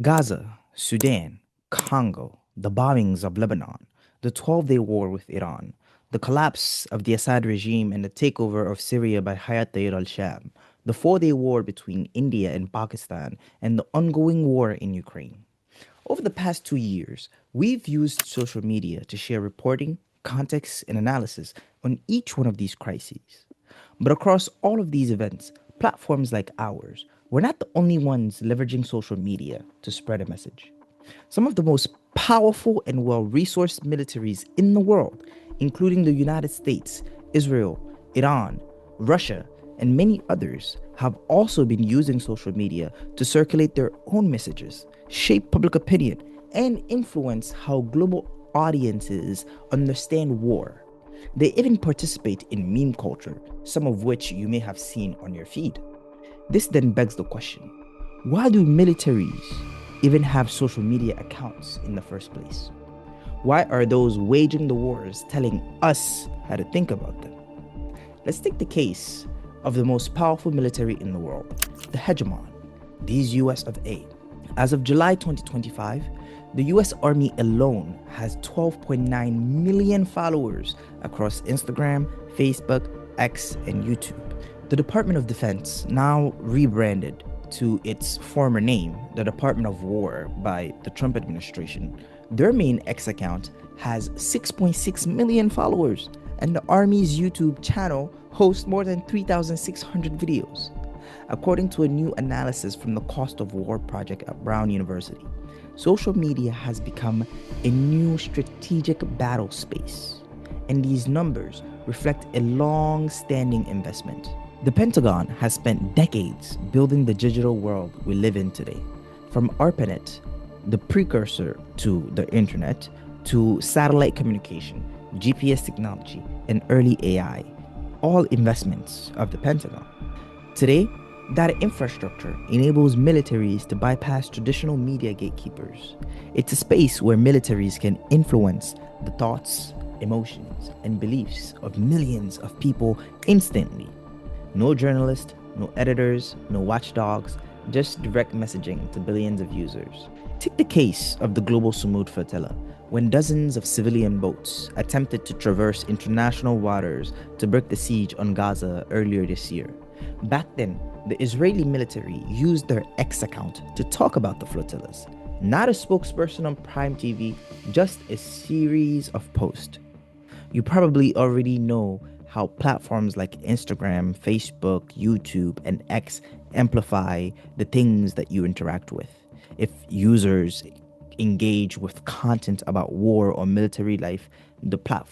Gaza, Sudan, Congo, the bombings of Lebanon, the 12-day war with Iran, the collapse of the Assad regime and the takeover of Syria by Hayat Tahrir al-Sham, the 4-day war between India and Pakistan, and the ongoing war in Ukraine. Over the past 2 years, we've used social media to share reporting, context, and analysis on each one of these crises. But across all of these events, platforms like ours, we're not the only ones leveraging social media to spread a message. Some of the most powerful and well resourced militaries in the world, including the United States, Israel, Iran, Russia, and many others, have also been using social media to circulate their own messages, shape public opinion, and influence how global audiences understand war. They even participate in meme culture, some of which you may have seen on your feed. This then begs the question, why do militaries even have social media accounts in the first place? Why are those waging the wars telling us how to think about them? Let's take the case of the most powerful military in the world, the hegemon, these US of A. As of July 2025, the US Army alone has 12.9 million followers across Instagram, Facebook, X, and YouTube. The Department of Defense, now rebranded to its former name, the Department of War, by the Trump administration, their main X account has 6.6 million followers, and the Army's YouTube channel hosts more than 3,600 videos. According to a new analysis from the Cost of War project at Brown University, social media has become a new strategic battle space, and these numbers reflect a long standing investment. The Pentagon has spent decades building the digital world we live in today. From ARPANET, the precursor to the internet, to satellite communication, GPS technology, and early AI, all investments of the Pentagon. Today, data infrastructure enables militaries to bypass traditional media gatekeepers. It's a space where militaries can influence the thoughts, emotions, and beliefs of millions of people instantly. No journalists, no editors, no watchdogs, just direct messaging to billions of users. Take the case of the global Sumud flotilla, when dozens of civilian boats attempted to traverse international waters to break the siege on Gaza earlier this year. Back then, the Israeli military used their X account to talk about the flotillas. Not a spokesperson on Prime TV, just a series of posts. You probably already know how platforms like Instagram, Facebook, YouTube, and X amplify the things that you interact with. If users engage with content about war or military life,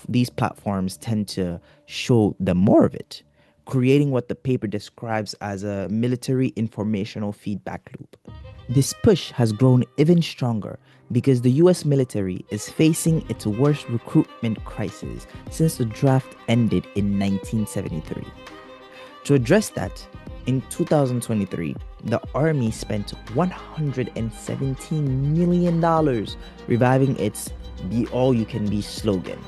these platforms tend to show them more of it, creating what the paper describes as a military informational feedback loop. This push has grown even stronger because the US military is facing its worst recruitment crisis since the draft ended in 1973. To address that, in 2023, the Army spent $117 million reviving its Be All You Can Be slogan,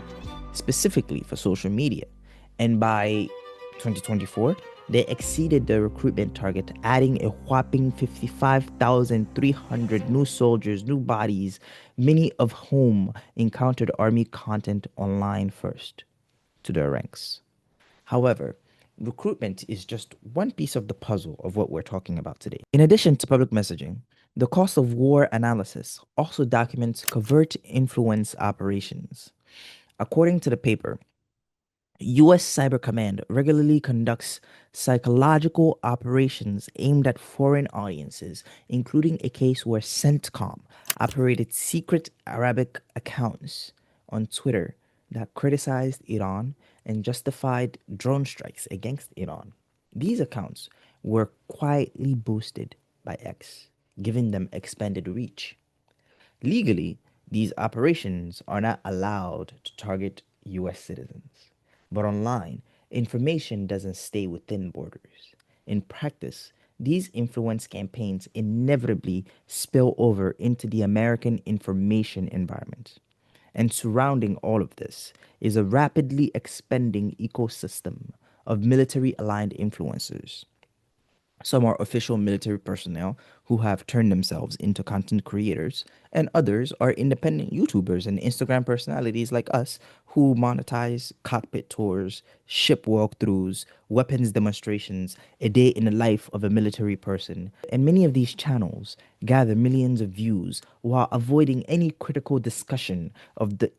specifically for social media. And by 2024, they exceeded the recruitment target, adding a whopping 55,300 new soldiers, new bodies, many of whom encountered Army content online first to their ranks. However, recruitment is just one piece of the puzzle of what we're talking about today. In addition to public messaging, the cost of war analysis also documents covert influence operations. According to the paper, US Cyber Command regularly conducts psychological operations aimed at foreign audiences, including a case where CENTCOM operated secret Arabic accounts on Twitter that criticized Iran and justified drone strikes against Iran. These accounts were quietly boosted by X, giving them expanded reach. Legally, these operations are not allowed to target US citizens. But online, information doesn't stay within borders. In practice, these influence campaigns inevitably spill over into the American information environment. And surrounding all of this is a rapidly expanding ecosystem of military aligned influencers. Some are official military personnel who have turned themselves into content creators, and others are independent YouTubers and Instagram personalities like us who monetize cockpit tours, ship walkthroughs, weapons demonstrations, a day in the life of a military person. And many of these channels gather millions of views while avoiding any critical discussion of the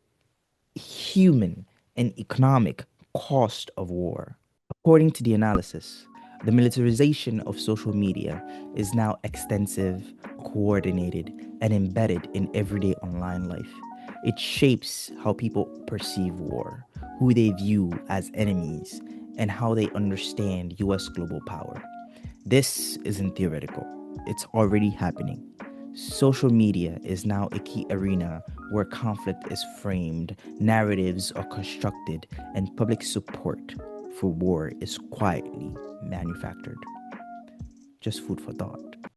human and economic cost of war. According to the analysis, the militarization of social media is now extensive, coordinated, and embedded in everyday online life. It shapes how people perceive war, who they view as enemies, and how they understand US global power. This isn't theoretical, it's already happening. Social media is now a key arena where conflict is framed, narratives are constructed, and public support for war is quietly manufactured. Just food for thought.